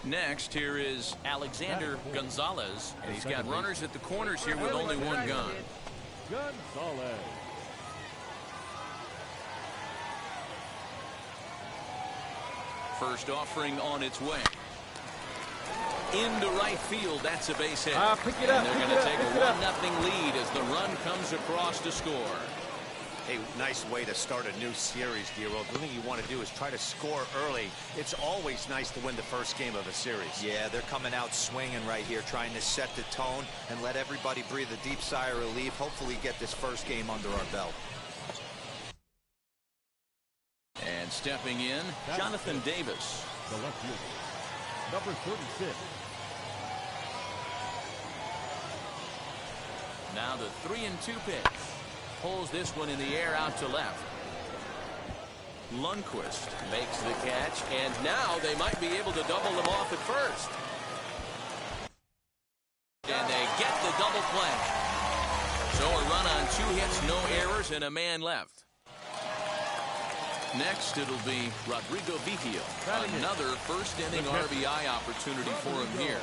Next, here is Alexander Gonzalez, and he's got runners at the corners here with only one gun. Gonzalez. First offering on its way. Into right field, that's a base hit. Pick it up, and they're going to take a 1-0 lead as the run comes across to score. A nice way to start a new series, Dero. The thing you want to do is try to score early. It's always nice to win the first game of a series. Yeah, they're coming out swinging right here, trying to set the tone and let everybody breathe a deep sigh of relief. Hopefully get this first game under our belt. And stepping in, Jonathan Davis. The left fielder, number 36. Now the 3-2 pitch. Pulls this one in the air out to left. Lundqvist makes the catch, and now they might be able to double them off at first. And they get the double play. So a run on 2 hits, no errors, and a man left. Next, it'll be Rodrigo Vizquel. Another first-inning RBI opportunity for him here.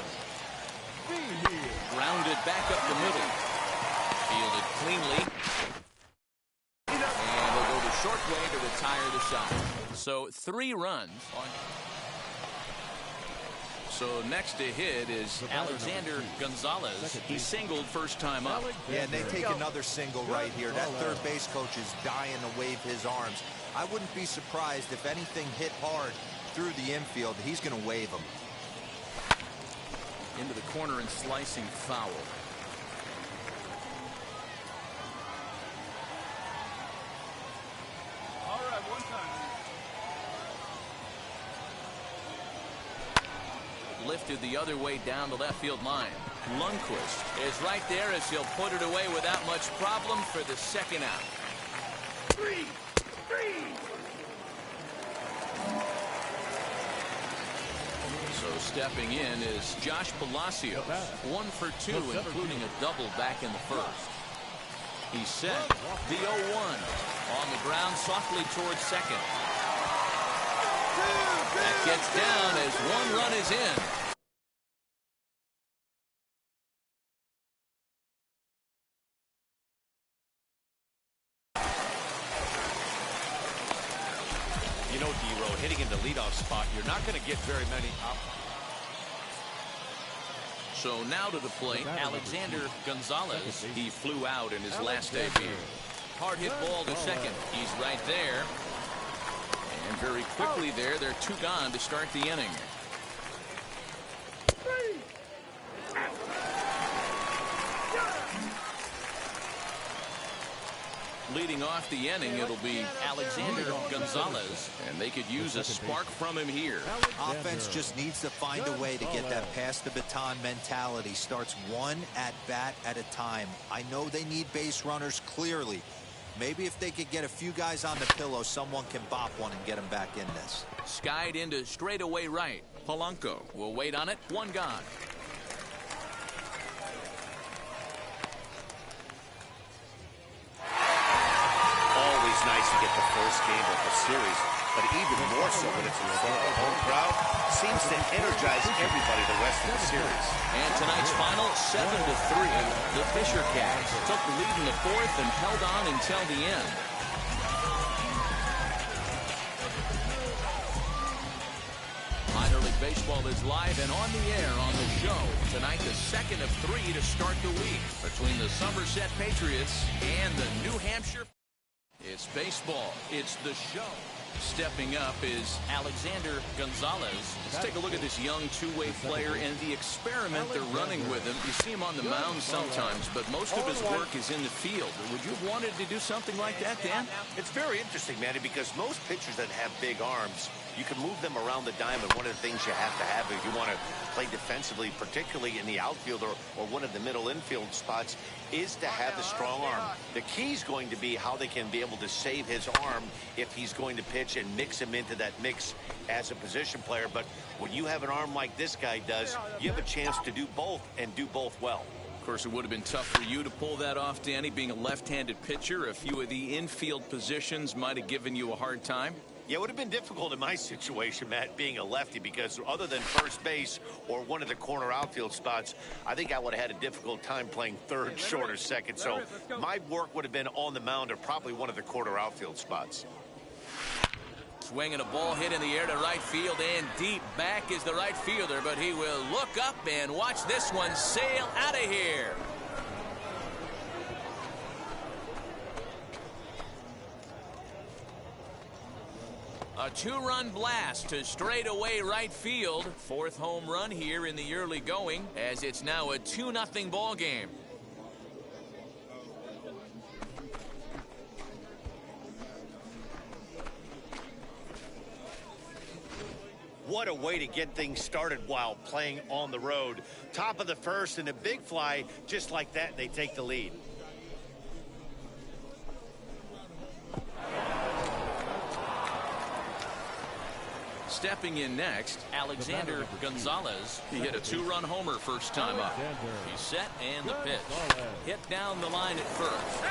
Grounded back up the middle. Fielded cleanly. And he'll go the short way to retire the shot. So 3 runs. So next to hit is Alexander Gonzalez. He singled first time up. Yeah, and they take another single right here. That third base coach is dying to wave his arms. I wouldn't be surprised if anything hit hard through the infield. He's going to wave them. Into the corner and slicing foul. Lifted the other way down the left field line. Lundqvist is right there as he'll put it away without much problem for the second out. So stepping in is Josh Palacios. 1 for 2, including a double back in the first. He's set. The 0-1 on the ground softly towards second. That gets down as 1 run is in. You know, Dero, hitting in the leadoff spot, you're not going to get very many up. So now to the plate, Alexander Gonzalez. He flew out in his last debut. Hard hit ball to second. He's right there. And very quickly there, they're 2 gone to start the inning. Leading off the inning, it'll be Alexander Gonzalez, and they could use a spark from him here. Offense just needs to find a way to get that pass the baton mentality. Starts 1 at bat at a time. I know they need base runners clearly. Maybe if they could get a few guys on the pillow, someone can bop one and get them back in this. Skied into straightaway right. Polanco will wait on it. 1 gone. Always nice to get the first game of the series, but even more so when it's in front of a home crowd. Seems to energize everybody the rest of the series. And tonight's final, 7-3. The Fisher Cats took the lead in the 4th and held on until the end. Minor League Baseball is live and on the air on the show. Tonight, the 2nd of 3 to start the week between the Somerset Patriots and the New Hampshire. It's baseball. It's the show. Stepping up is Alexander Gonzalez. Let's take a look at this young 2-way player and the experiment they're running with him. You see him on the mound sometimes, but most of his work is in the field. Would you have wanted to do something like that, Dan? It's very interesting, Manny, because most pitchers that have big arms, you can move them around the diamond. One of the things you have to have if you want to play defensively, particularly in the outfield or one of the middle infield spots, is to have the strong arm. The key is going to be how they can be able to save his arm if he's going to pitch and mix him into that mix as a position player. But when you have an arm like this guy does, you have a chance to do both and do both well. Of course, it would have been tough for you to pull that off, Danny, being a left-handed pitcher. A few of the infield positions might have given you a hard time. Yeah, it would have been difficult in my situation, Matt, being a lefty, because other than first base or one of the corner outfield spots, I think I would have had a difficult time playing third, short, or second. So my work would have been on the mound or probably one of the corner outfield spots. Swinging a ball hit in the air to right field, and deep back is the right fielder, but he will look up and watch this one sail out of here. A two-run blast to straightaway right field. Fourth home run here in the early going, as it's now a 2-0 ball game. What a way to get things started while playing on the road. Top of the first and a big fly, just like that, and they take the lead. Stepping in next, Alexander Gonzalez. He hit a two-run homer first time up. He's set, and the pitch. Hit down the line at first.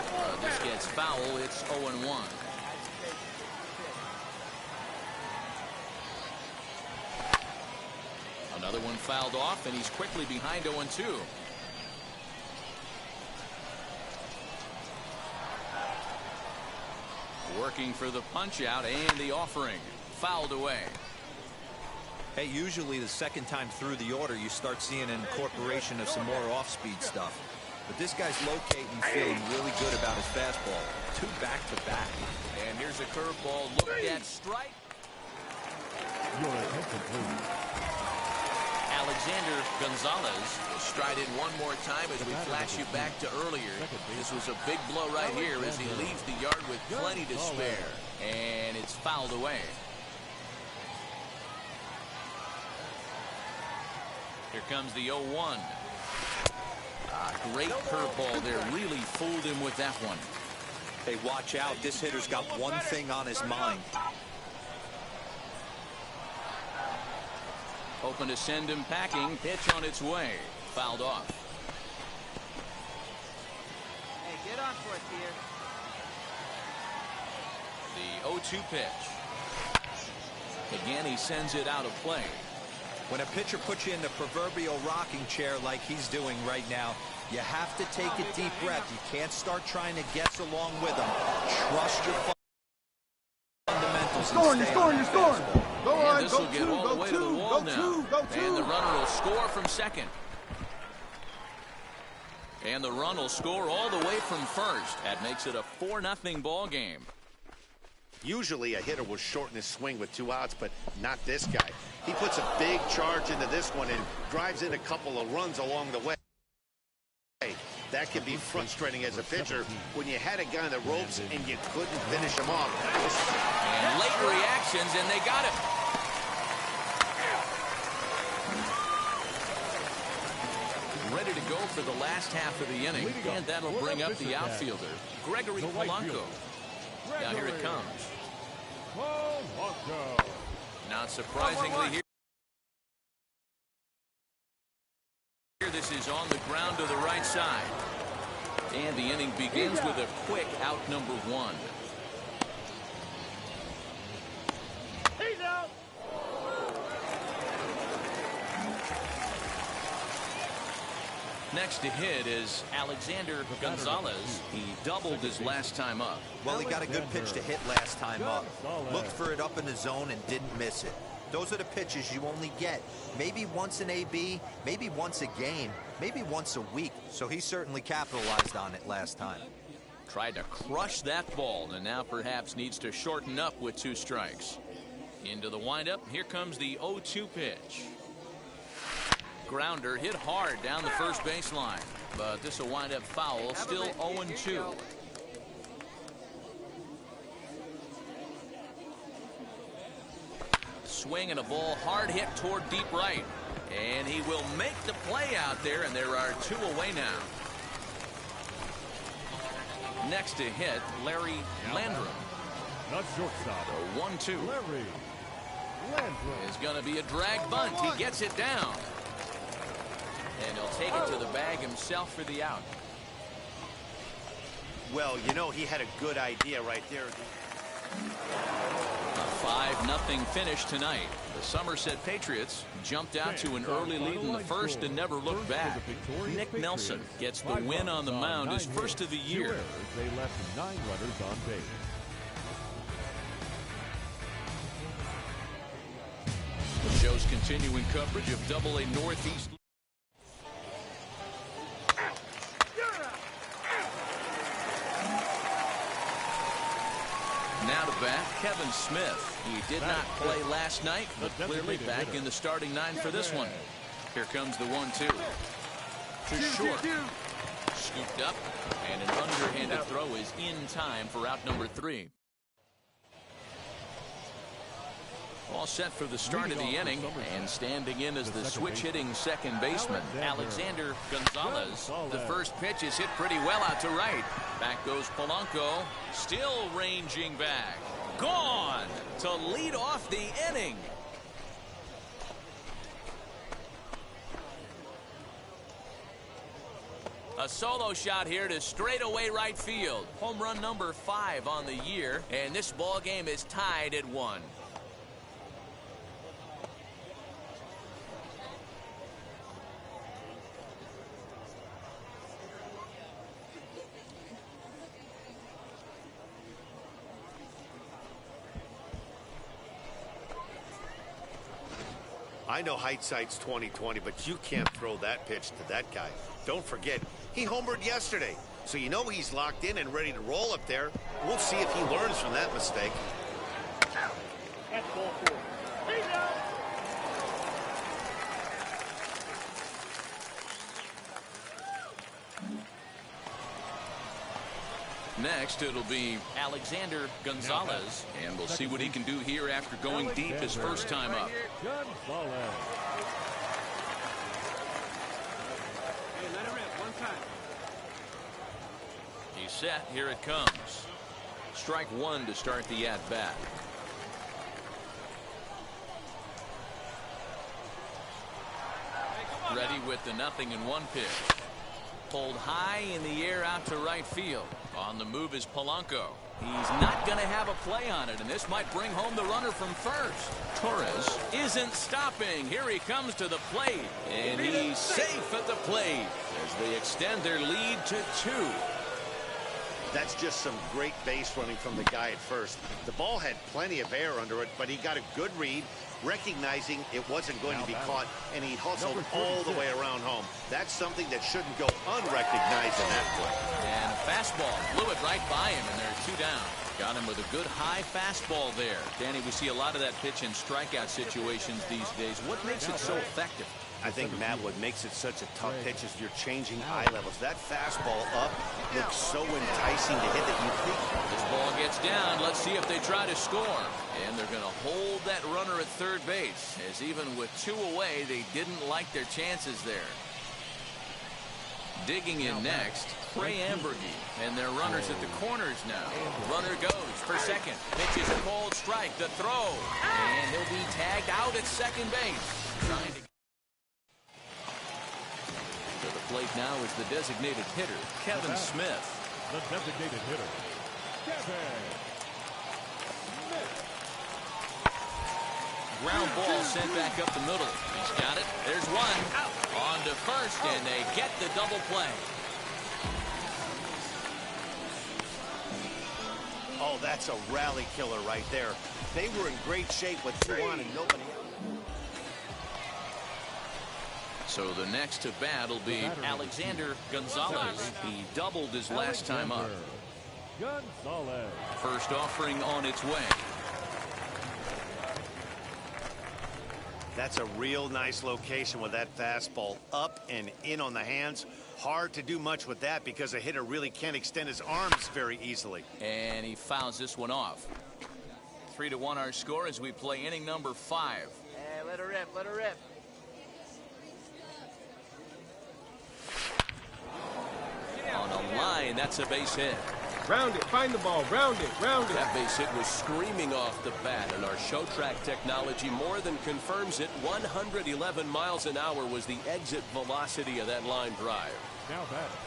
This gets foul. It's 0-1. Another one fouled off, and he's quickly behind 0-2. Working for the punch out and the offering. Fouled away. Hey, usually the second time through the order, you start seeing an incorporation of some more off-speed stuff. But this guy's locating, feeling really good about his fastball. 2 back-to-back. And here's a curveball looked at strike. Your attention, please. Alexander Gonzalez stride in one more time as we flash you back to earlier. This was a big blow right here as he leaves the yard with plenty to spare. And it's fouled away. Here comes the 0-1. Great curveball there. Really fooled him with that one. Hey, watch out. This hitter's got one thing on his mind. Open to send him packing. Pitch on its way. Fouled off. Hey, get on for it, dear. The 0-2 pitch. Again, he sends it out of play. When a pitcher puts you in the proverbial rocking chair like he's doing right now, you have to take a deep breath. You can't start trying to guess along with him. Trust your fundamentals. You're scoring. Go on, this will get all the way to the wall now. And the runner will score from second. And the run will score all the way from first. That makes it a 4-0 ball game. Usually a hitter will shorten his swing with 2 outs, but not this guy. He puts a big charge into this one and drives in a couple of runs along the way. That can be frustrating as a pitcher when you had a guy in the ropes and you couldn't finish him off. And late reactions, and they got it. Ready to go for the last half of the inning, and that'll bring up the outfielder, Gregory Polanco. Now here it comes. Not surprisingly here. This is on the ground to the right side. And the inning begins with a quick out number 1. He's out. Next to hit is Alexander Gonzalez. He doubled his last time up. Well, he got a good pitch to hit last time up. Looked for it up in the zone and didn't miss it. Those are the pitches you only get maybe once an AB, maybe once a game, maybe once a week. So he certainly capitalized on it last time. Tried to crush that ball, and now perhaps needs to shorten up with 2 strikes. Into the windup. Here comes the 0-2 pitch. Grounder hit hard down the first baseline, but this will wind up foul. Still 0-2. Swing and a ball hard hit toward deep right, and he will make the play out there, and there are 2 away now. Next to hit, Larry Landrum. Not shortstop. 1-2 Larry Landrum is going to be a drag bunt. He gets it down. And he'll take it to the bag himself for the out. Well, you know, he had a good idea right there. A 5-0 finish tonight. The Somerset Patriots jumped out to an early lead in the first and never looked back. Nick Nelson gets the win on the mound, his first of the year. They left 9 runners on base. The show's continuing coverage of Double-A Northeast. Now to bat, Kevin Smith. He did not play last night, but clearly back in the starting 9 for this one. Here comes the 1-2. To short. Scooped up, and an underhanded throw is in time for out number 3. All set for the start of the inning, and standing in as the switch-hitting second baseman, Alexander Gonzalez. The first pitch is hit pretty well out to right. Back goes Polanco, still ranging back. Gone to lead off the inning. A solo shot here to straightaway right field. Home run number 5 on the year, and this ball game is tied at 1. I know hindsight's 20/20, but you can't throw that pitch to that guy. Don't forget, he homered yesterday, so you know he's locked in and ready to roll up there. We'll see if he learns from that mistake. That's ball 4. He's out. Next, it'll be Alexander Gonzalez, and we'll see what he can do here after going deep his first time up. Gonzalez. Hey, let it rip one time. He's set. Here it comes. Strike 1 to start the at-bat. Ready with the 0-1 pitch. Pulled high in the air out to right field. On the move is Polanco. He's not going to have a play on it, and this might bring home the runner from first. Torres isn't stopping. Here he comes to the plate, and he's safe at the plate as they extend their lead to 2. That's just some great base running from the guy at first. The ball had plenty of air under it, but he got a good read, recognizing it wasn't going to be caught, and he hustled all the way around home. That's something that shouldn't go unrecognized in that play. And a fastball blew it right by him, and there are 2 down. Got him with a good high fastball there. Danny, we see a lot of that pitch in strikeout situations these days. What makes it so effective? I think, Matt, what makes it such a tough pitch is you're changing eye levels. That fastball up looks so enticing to hit that you think. This ball gets down. Let's see if they try to score. And they're going to hold that runner at third base, as even with 2 away, they didn't like their chances there. Digging in next, Ray Ambergy, and their runners at the corners now. Runner goes for second. Pitches a cold strike. The throw. And he'll be tagged out at second base. Trying to the plate now is the designated hitter, Kevin Smith. The designated hitter, Kevin Smith. Ground ball sent back up the middle. He's got it. There's one. Out. On to first, and they get the double play. Oh, that's a rally killer right there. They were in great shape with 2 on and nobody else. So the next to bat will be Alexander Gonzalez. He doubled his last time up. Gonzalez. First offering on its way. That's a real nice location with that fastball up and in on the hands. Hard to do much with that because a hitter really can't extend his arms very easily. And he fouls this one off. 3-1 our score as we play inning number 5. Hey, let her rip, let her rip. On a line, that's a base hit. Round it, find the ball, round it, round it. That base hit was screaming off the bat, and our show track technology more than confirms it. 111 miles an hour was the exit velocity of that line drive. Now batting,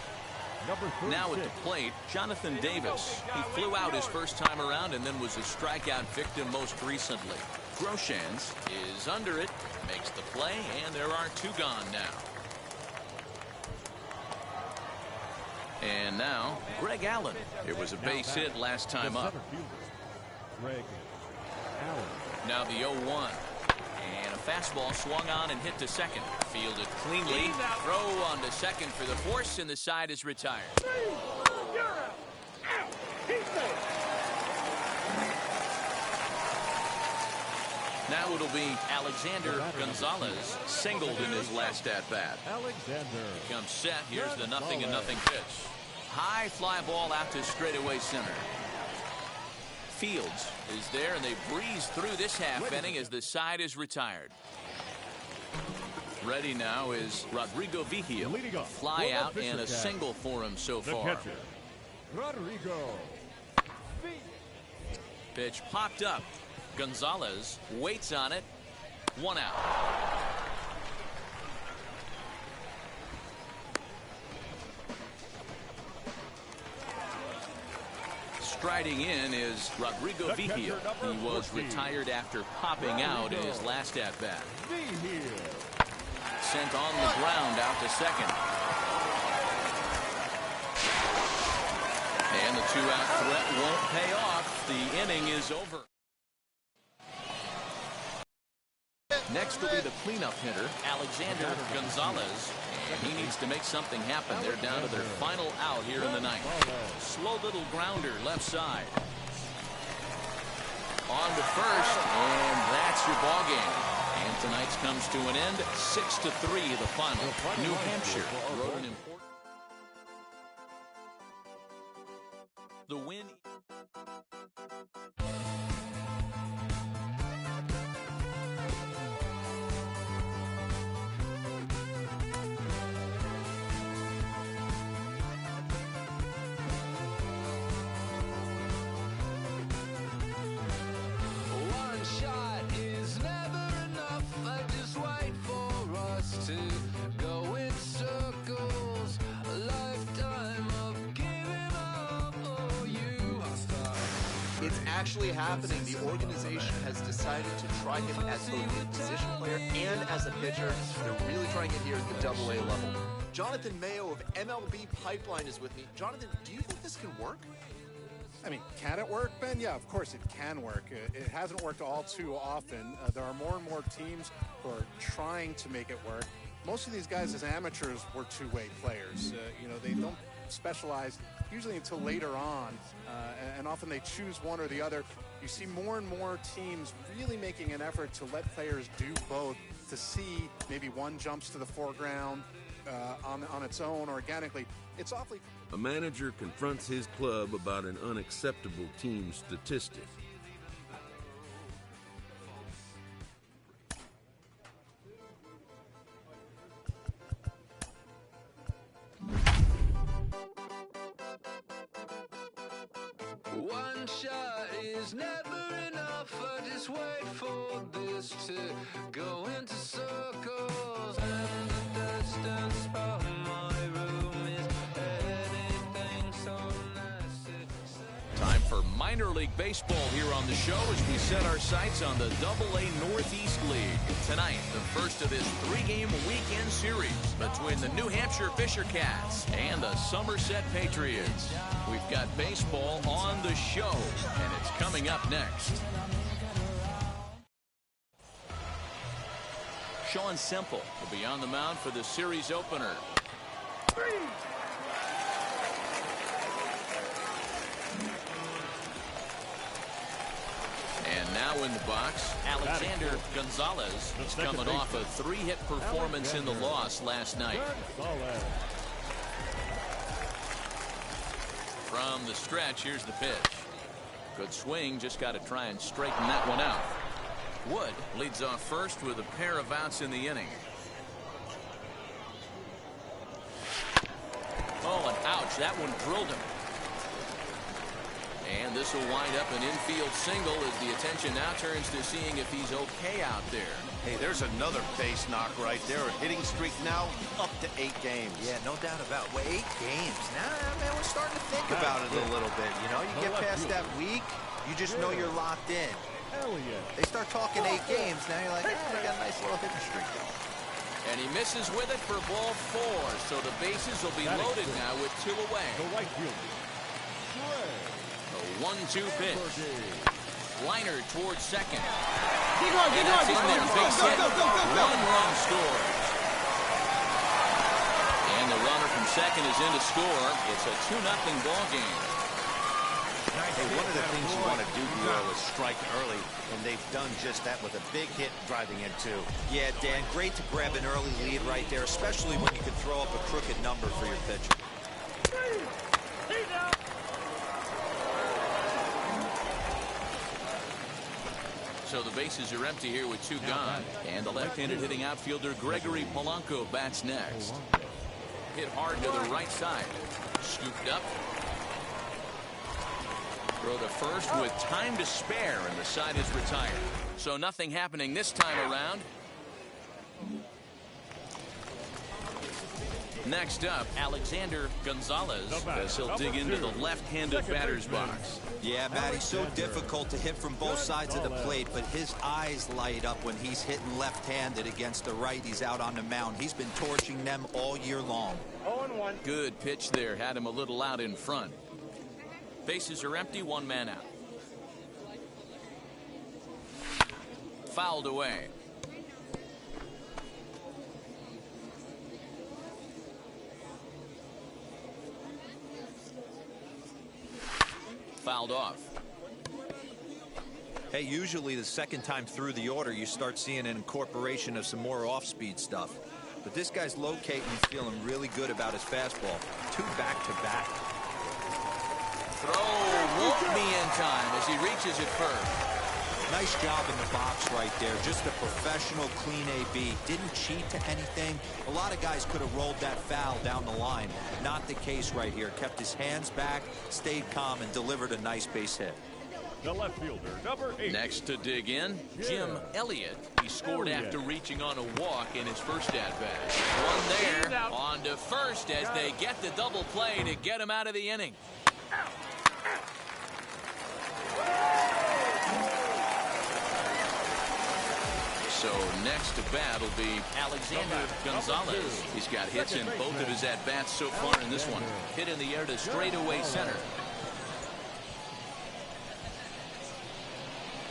Number 36. Now at the plate, Jonathan Davis. He flew out his first time around and then was a strikeout victim most recently. Groshans is under it, makes the play, and there are 2 gone now. And now, Greg Allen. It was a base hit last time up. Greg Allen. Now the 0-1. And a fastball swung on and hit to second. Fielded cleanly. Throw on to second for the force, and the side is retired. Now it'll be Alexander Gonzalez, singled in his last at-bat. Alexander Comes set. Here's the 0-0 pitch. High fly ball out to straightaway center. Fields is there, and they breeze through this half inning as the side is retired. Ready now is Rodrigo Vigil. Fly out and a single for him so far. Rodrigo. Pitch popped up. Gonzalez waits on it. 1 out. Striding in is Rodrigo Vigil. He was retired after popping out in his last at-bat. Sent on the ground out to second. And the 2-out threat won't pay off. The inning is over. Next will be the cleanup hitter, Alexander Gonzalez. And he needs to make something happen. They're down to their final out here in the ninth. Slow little grounder left side. On to first, and that's your ball game. And tonight's comes to an end. 6-3 the final. New Hampshire wrote an important. The win. It's actually happening. The organization has decided to try him as both a position player and as a pitcher. They're really trying it here at the AA level. Jonathan Mayo of MLB Pipeline is with me. Jonathan, do you think this can work? I mean, can it work, Ben? Yeah, of course it can work. It hasn't worked all too often. There are more and more teams who are trying to make it work. Most of these guys as amateurs were two-way players. They don't specialize usually until later on, and often they choose one or the other. You see more and more teams really making an effort to let players do both, to see maybe one jumps to the foreground on its own organically. It's awfully... A manager confronts his club about an unacceptable team statistic. One shot is never enough. I just wait for this to go into circles, and the distance from my room is anything so nice. Time for minor league baseball here on the show as we set our sights on the AA Northeast League. Tonight, the first of this 3-game weekend series between the New Hampshire Fisher Cats and the Somerset Patriots. We've got baseball on the show, and it's coming up next. Sean Semple will be on the mound for the series opener. And now in the box, Alexander Gonzalez is coming off a 3-hit performance in the loss last night. From the stretch, here's the pitch. Good swing, just got to try and straighten that one out. Wood leads off first with a pair of outs in the inning. Oh, and ouch, that one drilled him. And this will wind up an infield single as the attention now turns to seeing if he's okay out there. Hey, there's another base knock right there. A hitting streak now up to 8 games. Yeah, no doubt about it. Well, 8 games. Now, man, we're starting to think about it a little bit. You know, you get past that week, you just know you're locked in. They start talking 8 games, now you're like, oh, they got a nice little hitting streak going. And he misses with it for ball 4. So the bases will be loaded now with 2 away. A 1-2 pitch. Liner towards second. Keep going, keep going. In there, base hit. 1 run scores. And the runner from second is in to score. It's a 2-0 ball game. Hey, one of the things you want to do here is strike early, and they've done just that with a big hit driving in 2. Yeah, Dan, great to grab an early lead right there, especially when you can throw up a crooked number for your pitcher. So the bases are empty here with 2 gone. And the left-handed hitting outfielder Gregory Polanco bats next. Hit hard to the right side. Scooped up. Throw to first with time to spare, and the side is retired. So nothing happening this time around. Next up, Alexander Gonzalez, as he'll dig into the left-handed batter's box. Yeah, Matt, he's so difficult to hit from both sides of the plate, but his eyes light up when he's hitting left-handed against the righties out on the mound. He's been torching them all year long. 0-1. Good pitch there, had him a little out in front. Bases are empty, 1 man out. Fouled away. Fouled off. Hey, usually the second time through the order, you start seeing an incorporation of some more off-speed stuff. But this guy's locating and feeling really good about his fastball. 2 back-to-back. Throw won't be in time as he reaches it first. Nice job in the box right there. Just a professional, clean AB. Didn't cheat to anything. A lot of guys could have rolled that foul down the line. Not the case right here. Kept his hands back, stayed calm, and delivered a nice base hit. The left fielder, number 8. Next to dig in, Jim Elliott. He scored after reaching on a walk in his first at-bat. One there, on to first as they get the double play to get him out of the inning. So next to bat will be Alexander Gonzalez. He's got hits in both of his at-bats so far in this one. Hit in the air to straightaway center.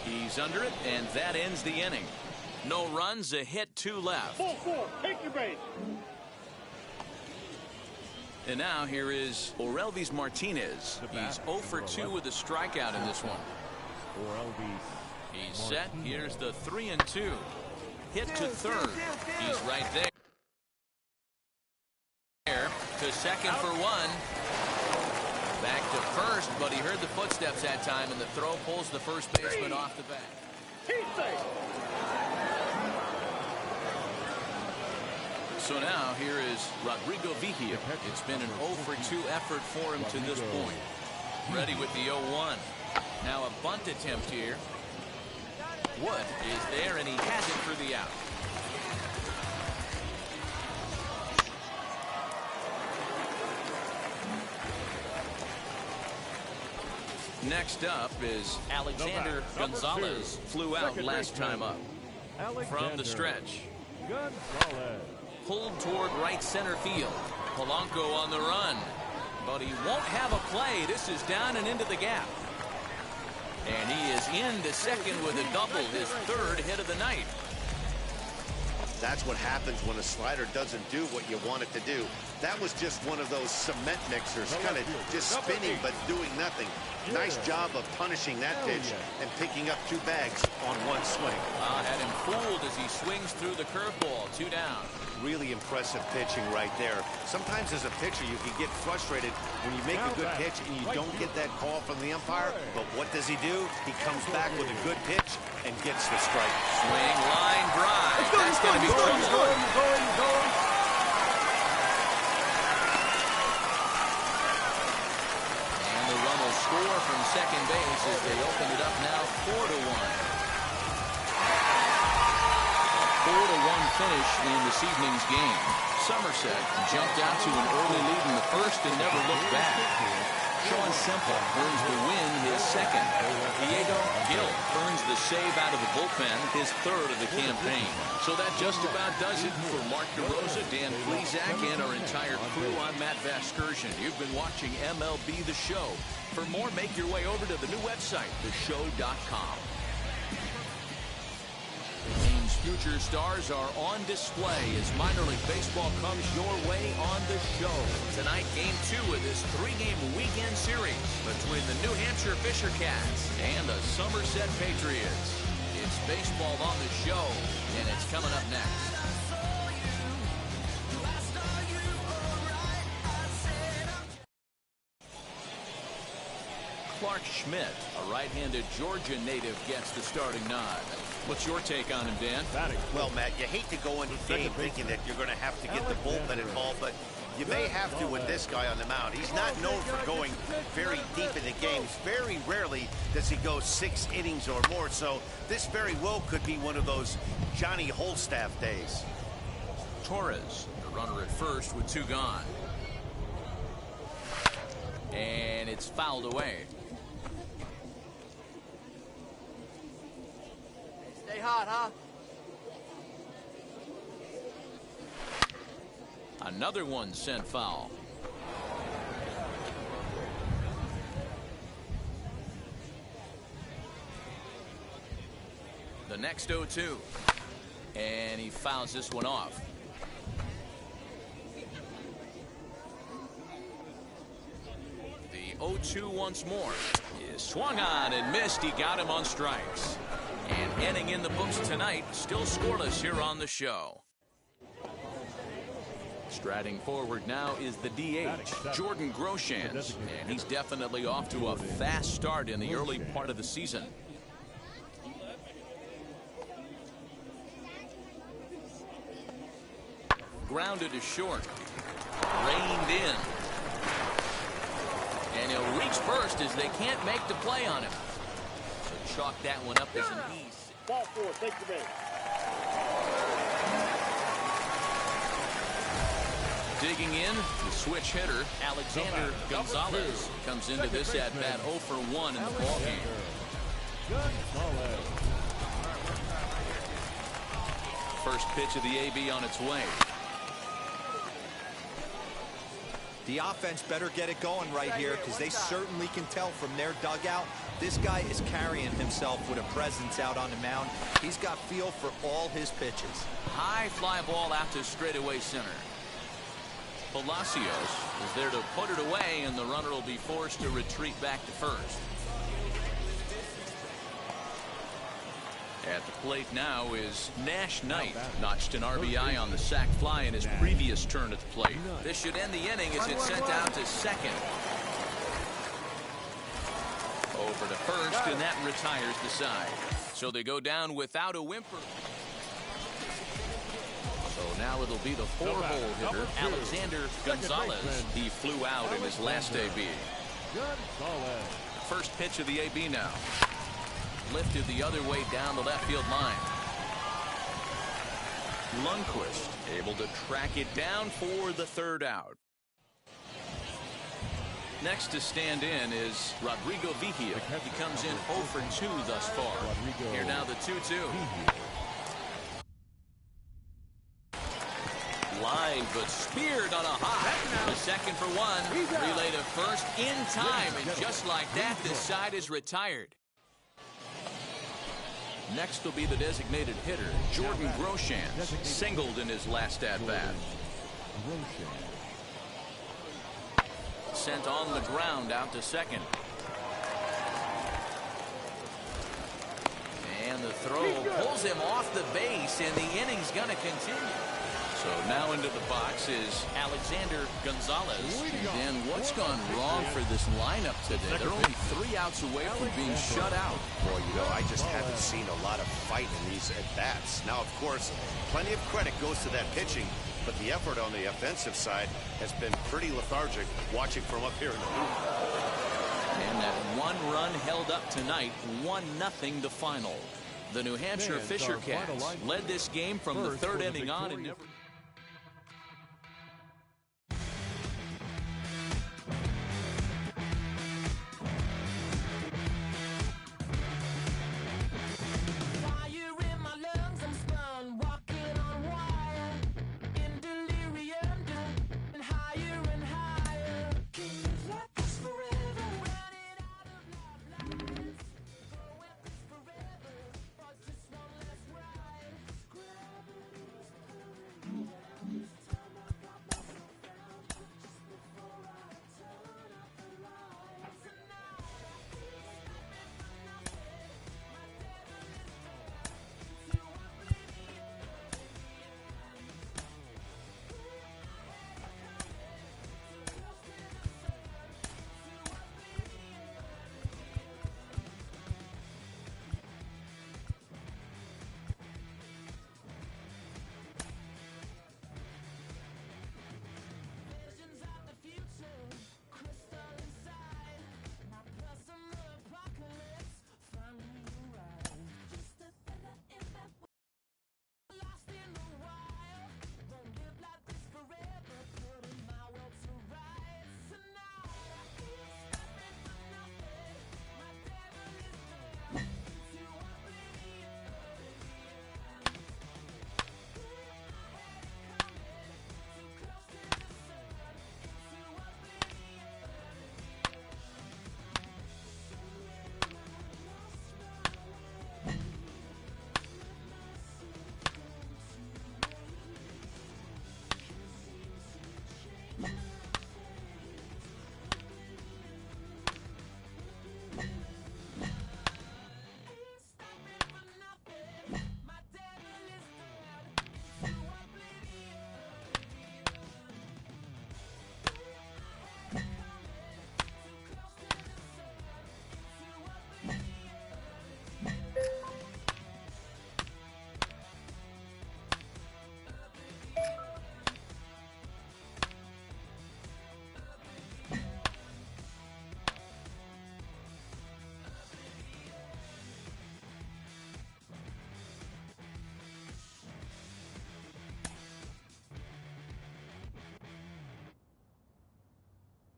He's under it, and that ends the inning. No runs, a hit, 2 left. 4-4, take your base. And now here is Orelvis Martinez. He's 0 for 2 with a strikeout in this one. He's set. Here's the 3-2. Hit to third. He's right there. To second for 1. Back to first, but he heard the footsteps that time, and the throw pulls the first baseman off the bat. So now here is Rodrigo Vigil. It's been an 0 for 2 effort for him to this point. Ready with the 0-1. Now a bunt attempt here. Wood is there, and he has it for the out. Next up is Alexander Gonzalez. Flew out last time up. From the stretch. Pulled toward right center field. Polanco on the run. But he won't have a play. This is down and into the gap. And he is into second with a double, his 3rd hit of the night. That's what happens when a slider doesn't do what you want it to do. That was just one of those cement mixers, kind of just spinning but doing nothing. Nice job of punishing that pitch and picking up 2 bags on 1 swing. Had him fooled as he swings through the curveball. 2 down. Really impressive pitching right there. Sometimes as a pitcher you can get frustrated when you make a good pitch and you don't get that call from the umpire. But what does he do? He comes back with a good pitch and gets the strike. Swing, line, drive. That's going to be trouble. And the run will score from second base as they open it up now 4-1. 4-1 finish in this evening's game. Somerset jumped out to an early lead in the first and never looked back. Sean Semple earns the win, his second. Diego Gil earns the save out of the bullpen, his third of the campaign. So that just about does it for Mark DeRosa, Dan Plesac, and our entire crew. I'm Matt Vasgersian. You've been watching MLB The Show. For more, make your way over to the new website, theshow.com. Team's future stars are on display as minor league baseball comes your way on The Show. Tonight, Game 2 of this 3-game weekend series between the New Hampshire Fisher Cats and the Somerset Patriots. It's baseball on The Show, and it's coming up next. Clark Schmidt, a right-handed Georgia native, gets the starting nod. What's your take on him, Dan? Well, Matt, you hate to go into the game thinking that you're going to have to get the bullpen involved, but you may have to with this guy on the mound. He's not known for going very deep in the games. Very rarely does he go 6 innings or more, so this very well could be one of those Johnny Holstaff days. Torres, the runner at first with 2 gone. And it's fouled away. Stay hot, huh? Another one sent foul. The next 0-2. And he fouls this one off. The 0-2 once more. Is swung on and missed. He got him on strikes. And inning in the books tonight, still scoreless here on The Show. Striding forward now is the DH, Jordan Groshans, and he's definitely off to a fast start in the early part of the season. Grounded to short. Reined in. And he'll reach first as they can't make the play on him. So chalk that one up as an ease. Ball 4, take the base. Digging in, the switch hitter, Alexander Gonzalez, comes into this at-bat 0 for 1 in the ballgame. First pitch of the AB on its way. The offense better get it going right here because they certainly can tell from their dugout this guy is carrying himself with a presence out on the mound. He's got feel for all his pitches. High fly ball out to straightaway center. Palacios is there to put it away, and the runner will be forced to retreat back to first. At the plate now is Nash Knight. Notched an RBI on the sac fly in his previous turn at the plate. This should end the inning as it's sent out to second. Over to first, and that retires the side. So they go down without a whimper. So now it'll be the 4-hole hitter, Alexander Gonzalez. He flew out in his last AB. First pitch of the AB now. Lifted the other way down the left field line. Lundqvist able to track it down for the 3rd out. Next to stand in is Rodrigo Vigil. He comes in 0 for 2 thus far. Here now the 2-2. Line, but speared on a high. The second for 1. Relay to first in time, and just like that, this side is retired. Next will be the designated hitter, Jordan Groshans, singled in his last at-bat. Sent on the ground out to second. And the throw pulls him off the base, and the inning's going to continue. So now into the box is Alexander Gonzalez. And what's gone wrong for this lineup today? They're only 3 outs away from being shut out. Boy, you know, I just haven't seen a lot of fight in these at-bats. Now, of course, plenty of credit goes to that pitching, but the effort on the offensive side has been pretty lethargic watching from up here in the booth. And that 1 run held up tonight, 1-0 the final. The New Hampshire Fisher Cats led this game from the third inning on and never...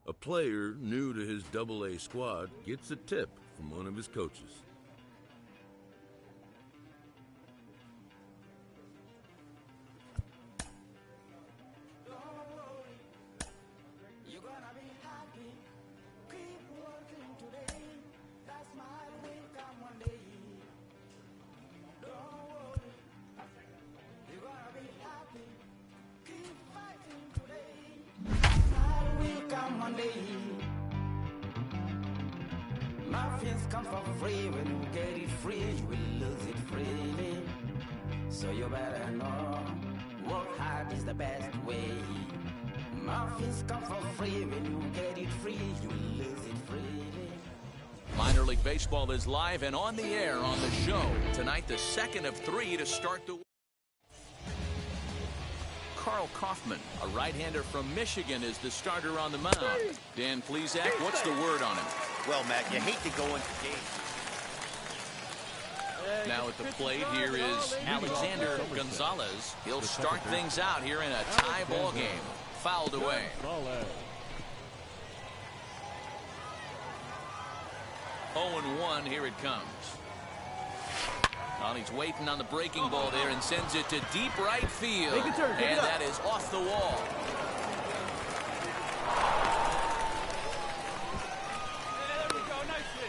A player new to his Double-A squad gets a tip from one of his coaches. Muffins come for free. When you get it free, you will lose it freely. So you better know, work hard is the best way. Muffins come for free. When you get it free, you will lose it freely. Minor League Baseball is live and on the air on the show. Tonight, the second of three to start the week. Carl Kaufman, a right-hander from Michigan, is the starter on the mound. Dan Plesac, what's the word on him? Well, Matt, you hate to go into games. Now at the plate, here is Alexander Gonzalez. He'll start things out here in a tie ball game. Fouled away. 0-1, here it comes. Well, he's waiting on the breaking ball there and sends it to deep right field. And that is off the wall.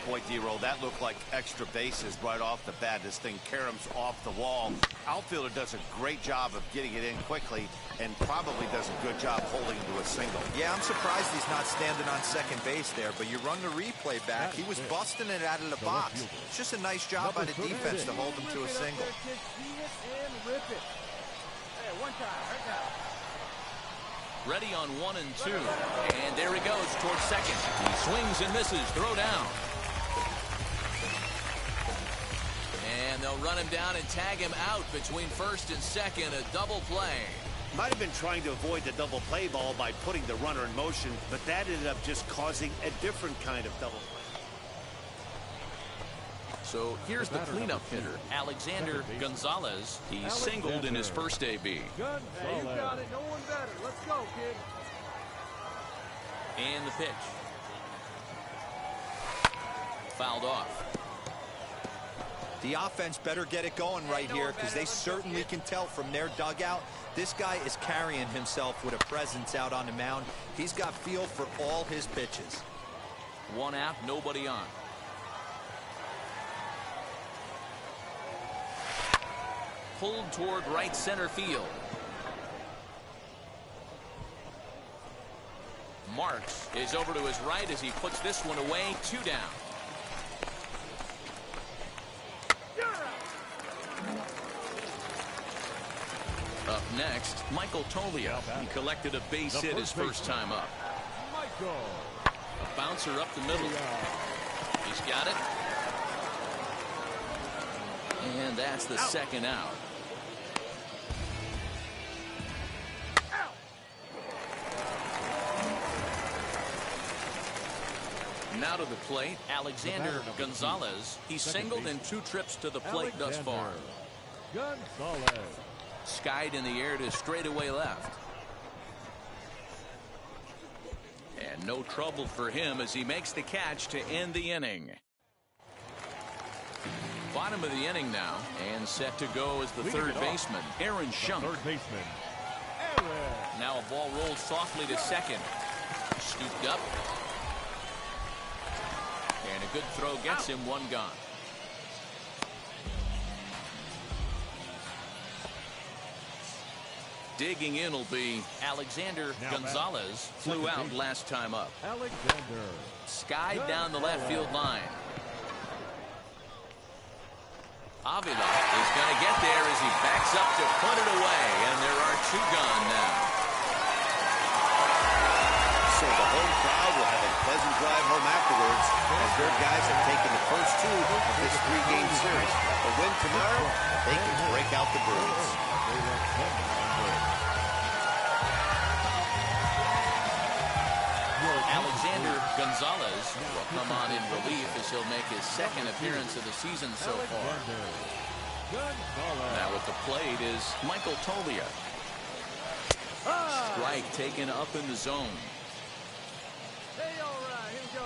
Boy, D-Roll, that looked like extra bases right off the bat. This thing caroms off the wall. Outfielder does a great job of getting it in quickly and probably does a good job holding to a single. Yeah, I'm surprised he's not standing on second base there, but you run the replay back. He was busting it out of the box. It's just a nice job by the defense to hold him to a single. Ready on 1 and 2. And there he goes towards second. He swings and misses. Throw down. And they'll run him down and tag him out between first and second. A double play. Might have been trying to avoid the double play ball by putting the runner in motion, but that ended up just causing a different kind of double play. So here's the cleanup hitter, Alexander Gonzalez. He singled in his first AB. Hey, you got it. No one better. Let's go, kid. And the pitch. Fouled off. The offense better get it going right here because they certainly can tell from their dugout. This guy is carrying himself with a presence out on the mound. He's got feel for all his pitches. One out, nobody on. Pulled toward right center field. Marks is over to his right as he puts this one away. 2 down. Up next, Michael Tolia. He collected a base hit his first time up. A bouncer up the middle. He's got it. And that's the second out. Now to the plate, Alexander Gonzalez. He's singled in 2 trips to the plate thus far. Gonzalez. Skied in the air to straightaway left. And no trouble for him as he makes the catch to end the inning. Bottom of the inning now, and set to go is the third baseman, Aaron Shunk. Now a ball rolls softly to second. Scooped up. And a good throw gets him 1 gone. Digging in will be Alexander Gonzalez. Flew out last time up. Alexander. Skied down the left field line. Avila is going to get there as he backs up to put it away, and there are 2 gone now. So the home crowd will have a pleasant drive home afterwards as their guys have taken the first 2 of this 3-game series. A win tomorrow, they can break out the birds. Alexander Gonzalez will come on in relief as he'll make his 2nd appearance of the season so far. Now at the plate is Michael Tolia. Strike taken up in the zone. Hey, all right. Here we go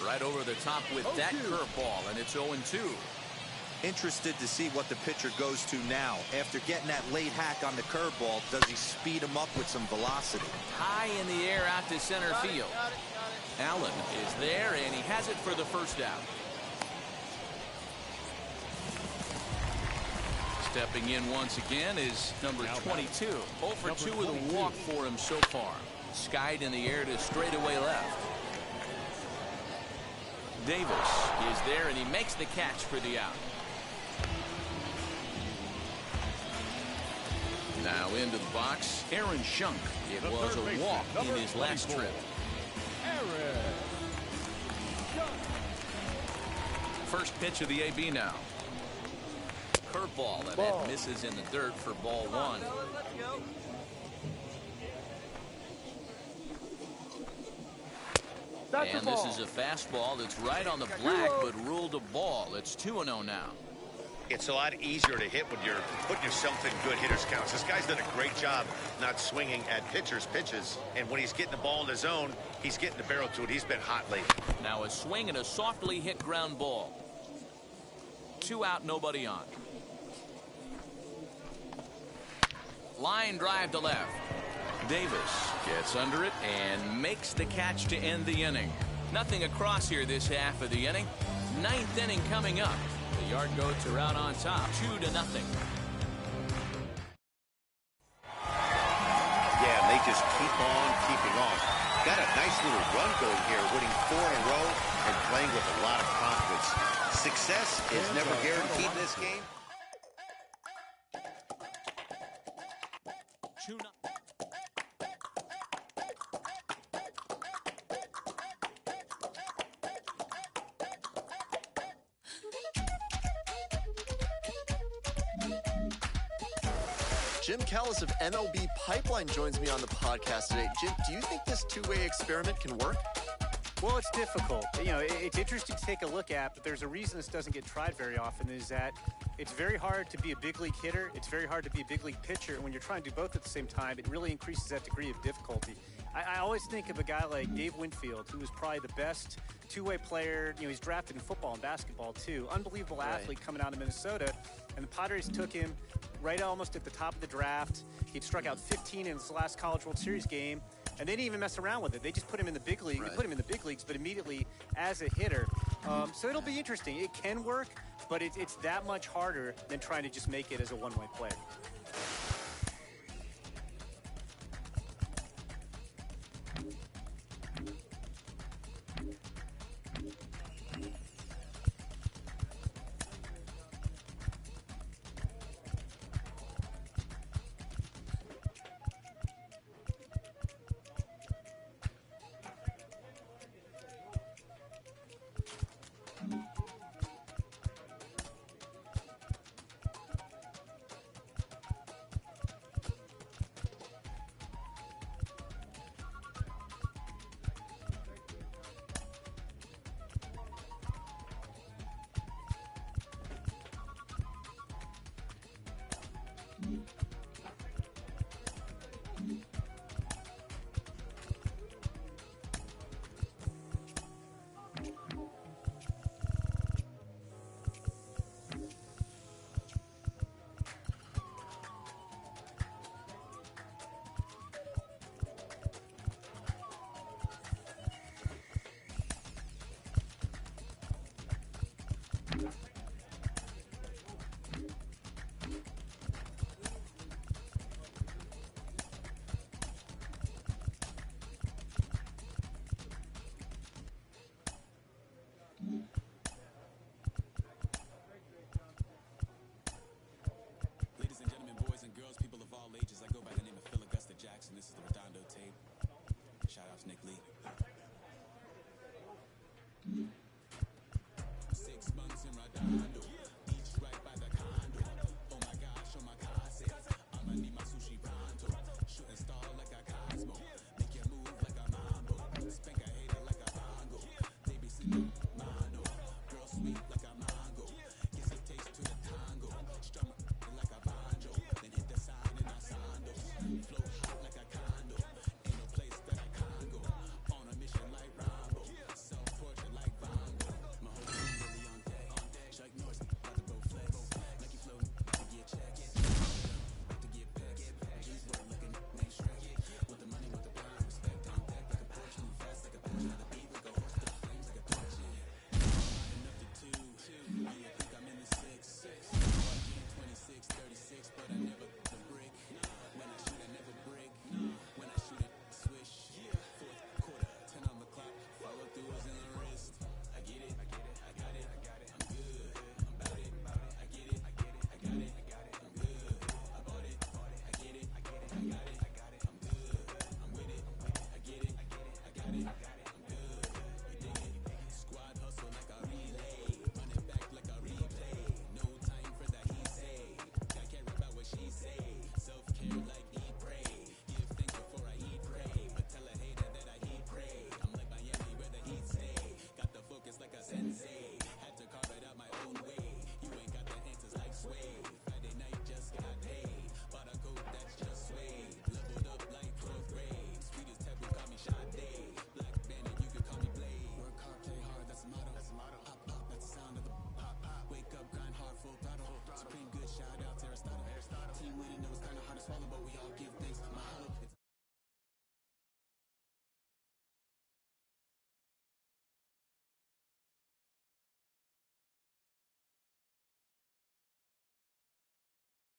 now. Right over the top with that curveball, and it's 0-2. Interested to see what the pitcher goes to now. After getting that late hack on the curveball, does he speed him up with some velocity? High in the air out to center field. Allen is there, and he has it for the first out. Stepping in once again is number 22. 0 for 2 with a walk for him so far. Skied in the air to straightaway left. Davis is there, and he makes the catch for the out. Now into the box, Aaron Shunk. It was a walk in his last trip. First pitch of the AB now. Curveball, and that misses in the dirt for ball 1. And this is a fastball that's right on the black, but ruled a ball. It's 2-0 now. It's a lot easier to hit when you're putting yourself in good hitters' counts. This guy's done a great job not swinging at pitchers' pitches. And when he's getting the ball in the zone, he's getting the barrel to it. He's been hot lately. Now a swing and a softly hit ground ball. 2 out, nobody on. Line drive to left. Davis gets under it and makes the catch to end the inning. Nothing across here this half of the inning. 9th inning coming up. The Yard Goats are out on top, 2-0. Yeah, and they just keep on keeping on. Got a nice little run going here, winning 4 in a row and playing with a lot of confidence. Success is never guaranteed in this game. 2-0. Jim Callis of MLB Pipeline joins me on the podcast today. Jim, do you think this 2-way experiment can work? Well, it's difficult. You know, it's interesting to take a look at, but there's a reason this doesn't get tried very often, is that it's very hard to be a big league hitter. It's very hard to be a big league pitcher. And when you're trying to do both at the same time, it really increases that degree of difficulty. I always think of a guy like Dave Winfield, who was probably the best two-way player. You know, he's drafted in football and basketball, too. Unbelievable athlete coming out of Minnesota. And the Padres took him right almost at the top of the draft. He'd struck out 15 in his last College World Series game. And they didn't even mess around with it. They just put him in the big league. They put him in the big leagues, but immediately as a hitter. So it'll be interesting. It can work, but it's that much harder than trying to just make it as a one-way player. Nick Lee.